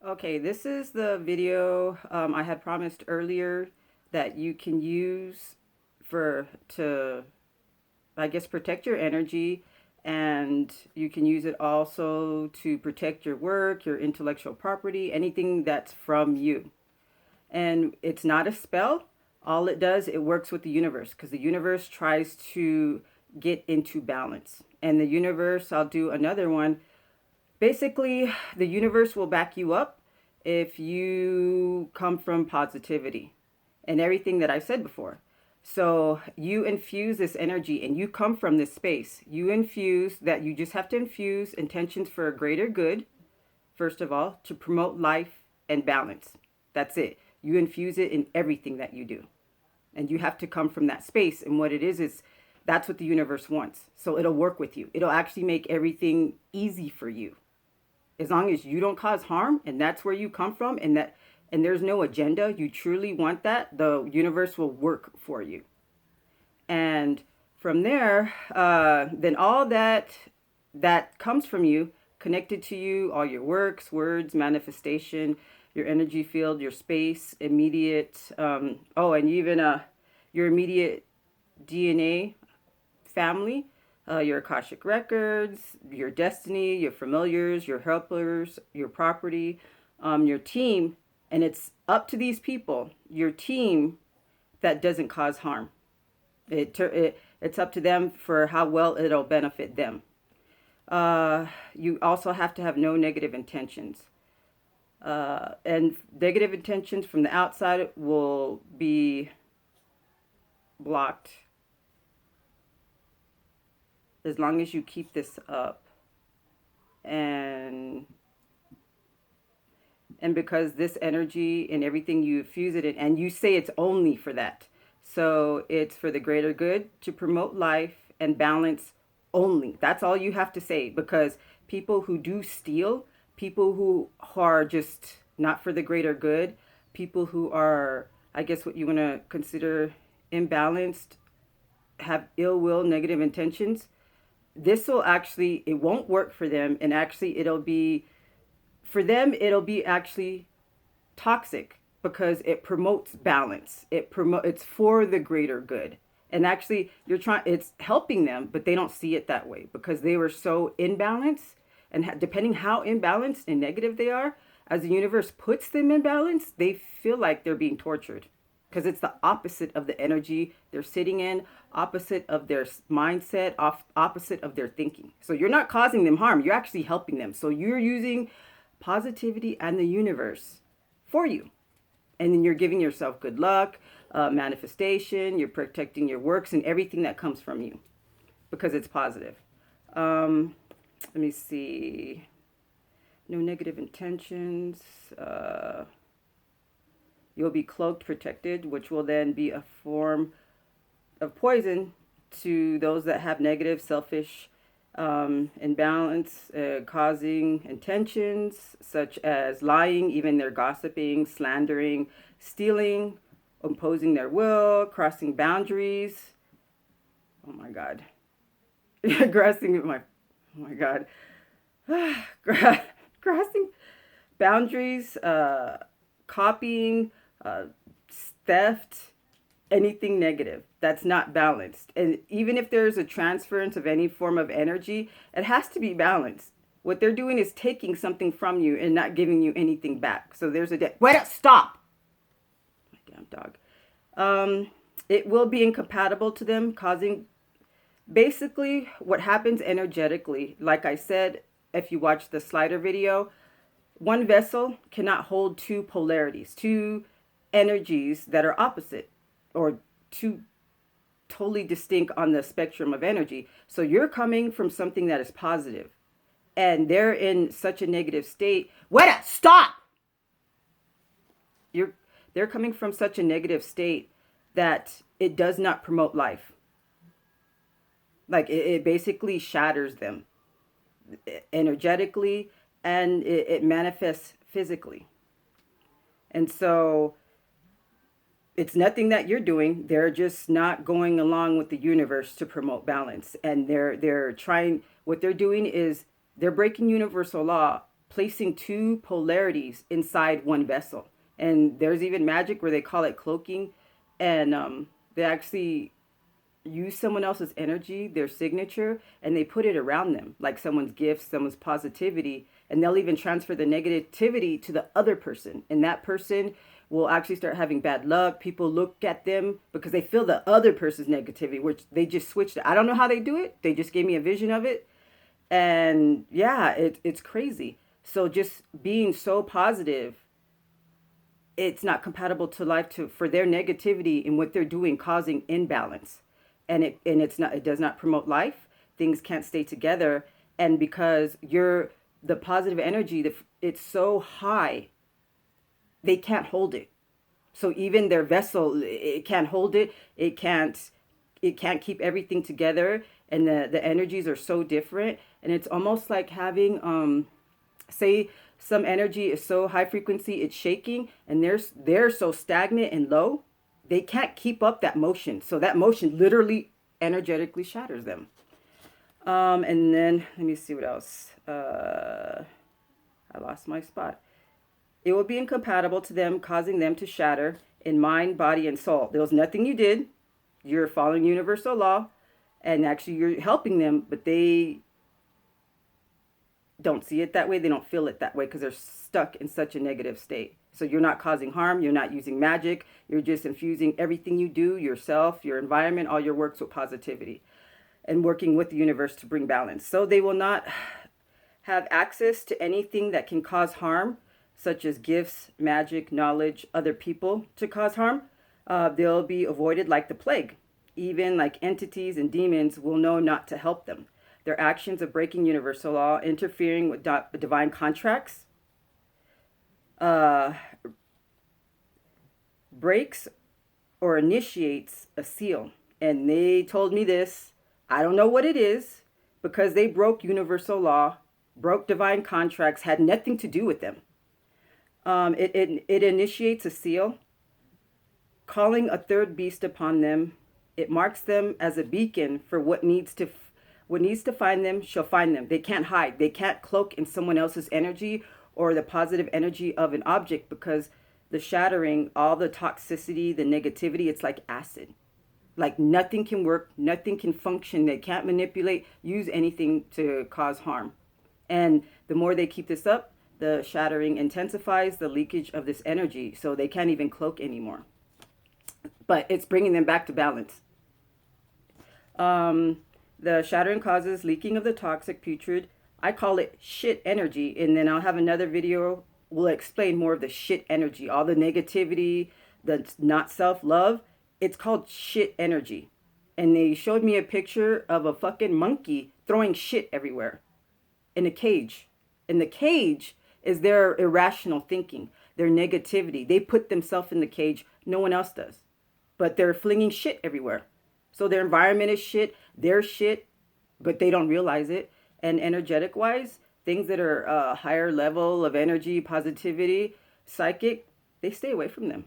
Okay, this is the video I had promised earlier that you can use to, I guess, protect your energy, and you can use it also to protect your work, your intellectual property, anything that's from you. And it's not a spell. All it does, it works with the universe because the universe tries to get into balance. And the universe, I'll do another one. Basically, the universe will back you up if you come from positivity and everything that I've said before. So you infuse this energy and you come from this space. You infuse that you just have to infuse intentions for a greater good, first of all, to promote life and balance. That's it. You infuse it in everything that you do. And you have to come from that space. And what it is that's what the universe wants. So it'll work with you. It'll actually make everything easy for you as long as you don't cause harm and that's where you come from, and there's no agenda, you truly want that, the universe will work for you. And from there, then all that comes from you, connected to you, all your works, words, manifestation, your energy field, your space, immediate, and even your immediate DNA family, your Akashic records, your destiny, your familiars, your helpers, your property, your team. And it's up to these people, your team, that doesn't cause harm. It's up to them for how well it'll benefit them. You also have to have no negative intentions. And negative intentions from the outside will be blocked as long as you keep this up. And because this energy and everything, you fuse it in and you say it's only for that, so it's for the greater good to promote life and balance only. That's all you have to say, because people who do steal, people who are just not for the greater good, people who are, I guess, what you want to consider imbalanced, have ill will, negative intentions, this will actually, it won't work for them. And actually it'll be, for them, it'll be actually toxic because it promotes balance. It's for the greater good. And actually it's helping them, but they don't see it that way because they were so imbalanced. And depending how imbalanced and negative they are, as the universe puts them in balance, they feel like they're being tortured because it's the opposite of the energy they're sitting in, opposite of their mindset, opposite of their thinking. So you're not causing them harm, you're actually helping them. So you're using positivity and the universe for you. And then you're giving yourself good luck, manifestation, you're protecting your works and everything that comes from you because it's positive. Let me see. No negative intentions. You'll be cloaked, protected, which will then be a form of poison to those that have negative, selfish, imbalance, causing intentions such as lying, even their gossiping, slandering, stealing, imposing their will, crossing boundaries. Oh my God. Crossing my, oh my God. Crossing boundaries, copying, theft, anything negative that's not balanced. And even if there's a transference of any form of energy, it has to be balanced. What they're doing is taking something from you and not giving you anything back. So there's wait up, stop. My damn dog. It will be incompatible to them, causing basically what happens energetically. Like I said, if you watch the slider video, one vessel cannot hold two polarities, two energies that are opposite or two totally distinct on the spectrum of energy. So you're coming from something that is positive and they're in such a negative state. Wait up, stop. They're coming from such a negative state that it does not promote life. Like it basically shatters them energetically, and it manifests physically. And so it's nothing that you're doing. They're just not going along with the universe to promote balance. And they're trying, what they're doing is they're breaking universal law placing two polarities inside one vessel. And there's even magic where they call it cloaking, and they actually use someone else's energy, their signature, and they put it around them, like someone's gifts, someone's positivity, and they'll even transfer the negativity to the other person. And that person will actually start having bad luck. People look at them because they feel the other person's negativity, which they just switched it. I don't know how they do it. They just gave me a vision of it. And yeah, it's crazy. So just being so positive, it's not compatible to life, to for their negativity and what they're doing causing imbalance. It does not promote life. Things can't stay together. And because you're the positive energy, it's so high, they can't hold it. So even their vessel, it can't hold it. It can't keep everything together. And the energies are so different. And it's almost like having, say some energy is so high frequency, it's shaking, and they're so stagnant and low, they can't keep up that motion. So that motion literally energetically shatters them. And then let me see what else. I lost my spot. It will be incompatible to them, causing them to shatter in mind, body, and soul. There was nothing you did. You're following universal law, and actually you're helping them, but they don't see it that way. They don't feel it that way because they're stuck in such a negative state. So you're not causing harm. You're not using magic. You're just infusing everything you do, yourself, your environment, all your works with positivity and working with the universe to bring balance. So they will not have access to anything that can cause harm, such as gifts, magic, knowledge, other people to cause harm. They'll be avoided like the plague. Even like entities and demons will know not to help them. Their actions of breaking universal law, interfering with divine contracts, breaks or initiates a seal. And they told me this. I don't know what it is, because they broke universal law, broke divine contracts, had nothing to do with them. It initiates a seal, calling a third beast upon them. It marks them as a beacon for what needs to find them shall find them. They can't hide. They can't cloak in someone else's energy or the positive energy of an object, because the shattering, all the toxicity, the negativity, it's like acid. Like nothing can work, nothing can function. They can't manipulate, use anything to cause harm. And the more they keep this up, the shattering intensifies the leakage of this energy. So they can't even cloak anymore. But it's bringing them back to balance. The shattering causes leaking of the toxic, putrid, I call it shit energy. And then I'll have another video will explain more of the shit energy, all the negativity, the not self-love. It's called shit energy. And they showed me a picture of a fucking monkey throwing shit everywhere in a cage. And the cage is their irrational thinking, their negativity. They put themselves in the cage. No one else does. But they're flinging shit everywhere. So their environment is shit, they're shit, but they don't realize it. And energetic wise, things that are a higher level of energy, positivity, psychic, they stay away from them.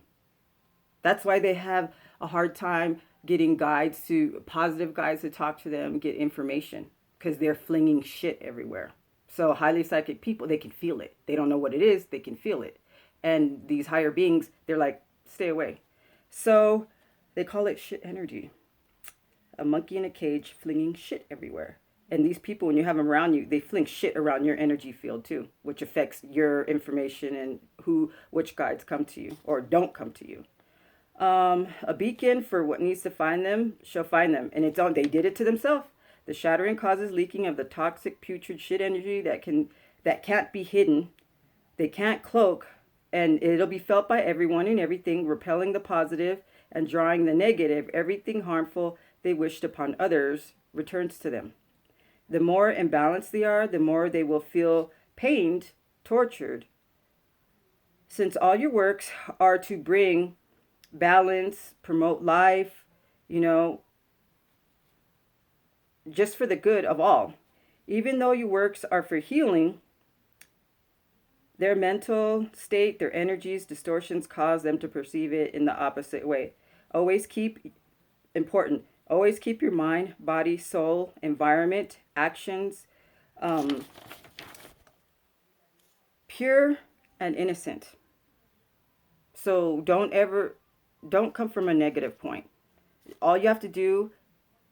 That's why they have a hard time getting positive guides to talk to them, get information, because they're flinging shit everywhere. So highly psychic people, they can feel it. They don't know what it is, they can feel it. And these higher beings, they're like, stay away. So they call it shit energy. A monkey in a cage flinging shit everywhere. And these people, when you have them around you, they fling shit around your energy field too, which affects your information and which guides come to you or don't come to you. A beacon for what needs to find them shall find them. And they did it to themselves. The shattering causes leaking of the toxic, putrid shit energy that can't be hidden. They can't cloak, and it'll be felt by everyone and everything, repelling the positive and drawing the negative. Everything harmful they wished upon others returns to them. The more imbalanced they are, the more they will feel pained, tortured. Since all your works are to bring balance, promote life, just for the good of all. Even though your works are for healing, their mental state, their energies, distortions cause them to perceive it in the opposite way. Always keep your mind, body, soul, environment, actions, pure and innocent. So don't come from a negative point. All you have to do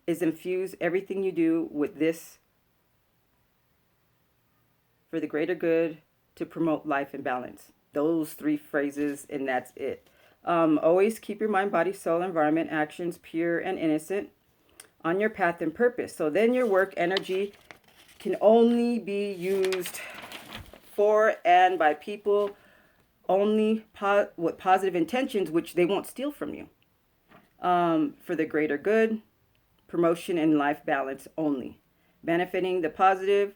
is infuse everything you do with this for the greater good to promote life and balance. Those three phrases, and that's it. Always keep your mind, body, soul, environment, actions pure and innocent on your path and purpose. So then your work energy can only be used for and by people only with positive intentions, which they won't steal from you, for the greater good, promotion, and life balance only, benefiting the positive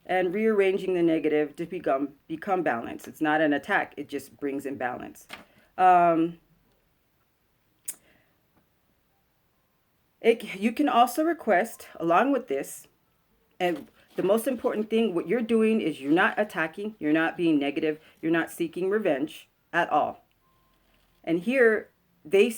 and rearranging the negative to become balance. It's not an attack. It just brings in balance. You can also request, along with this, and the most important thing, what you're doing is you're not attacking, you're not being negative, you're not seeking revenge at all. And here, they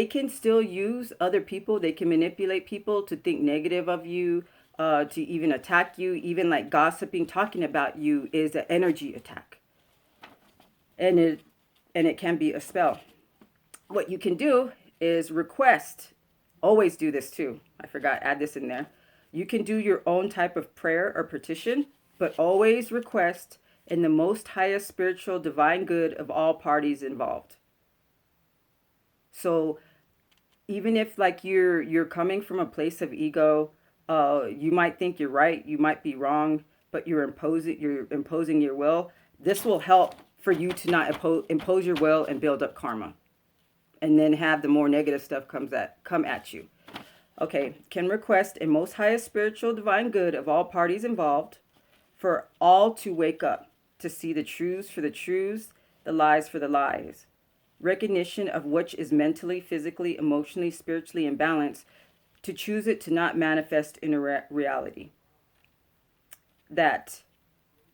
can still use other people. They can manipulate people to think negative of you, to even attack you. Even like gossiping, talking about you is an energy attack, and it can be a spell. What you can do is request. Always do this too. I forgot, add this in there. You can do your own type of prayer or petition, but always request in the most highest spiritual divine good of all parties involved. So even if like you're coming from a place of ego, you might think you're right, you might be wrong, but you're imposing your will. This will help for you to not impose your will and build up karma, and then have the more negative stuff come at you. Okay, can request a most highest spiritual divine good of all parties involved for all to wake up, to see the truths for the truths, the lies for the lies. Recognition of which is mentally, physically, emotionally, spiritually imbalanced, to choose it to not manifest in a reality. That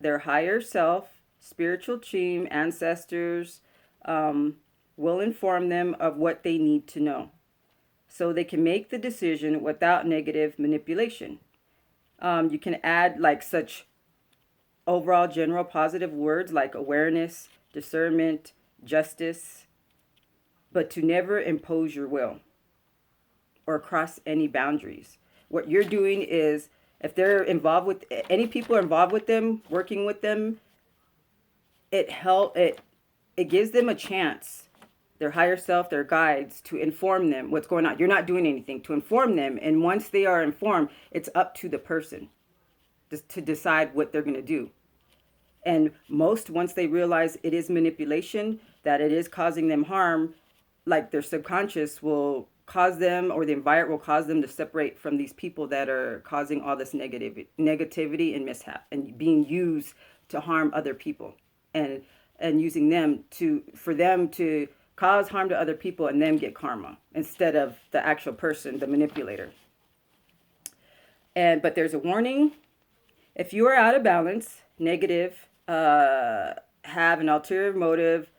their higher self, spiritual team, ancestors, will inform them of what they need to know, so they can make the decision without negative manipulation. You can add like such overall general positive words like awareness, discernment, justice, but to never impose your will or cross any boundaries. What you're doing is, if they're involved with any people are involved with them, working with them, it gives them a chance, their higher self, their guides, to inform them what's going on. You're not doing anything to inform them. And once they are informed, it's up to the person to decide what they're going to do. And once they realize it is manipulation, that it is causing them harm, like their subconscious will cause them, or the environment will cause them to separate from these people that are causing all this negativity and mishap, and being used to harm other people, and using them for them to cause harm to other people and then get karma instead of the actual person, the manipulator. But there's a warning. If you are out of balance, negative, have an ulterior motive,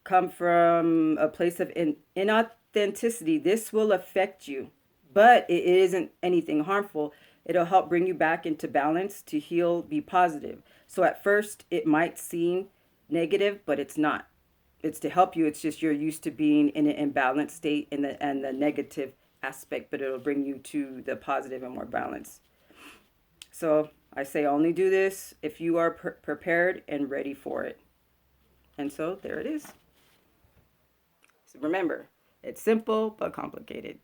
come from a place of inauthenticity, this will affect you. But it isn't anything harmful. It'll help bring you back into balance, to heal, be positive. So at first it might seem negative, but it's not. It's to help you. It's just you're used to being in an imbalanced state and the negative aspect, but it'll bring you to the positive and more balance. So I say only do this if you are prepared and ready for it. And so there it is. So remember, it's simple but complicated.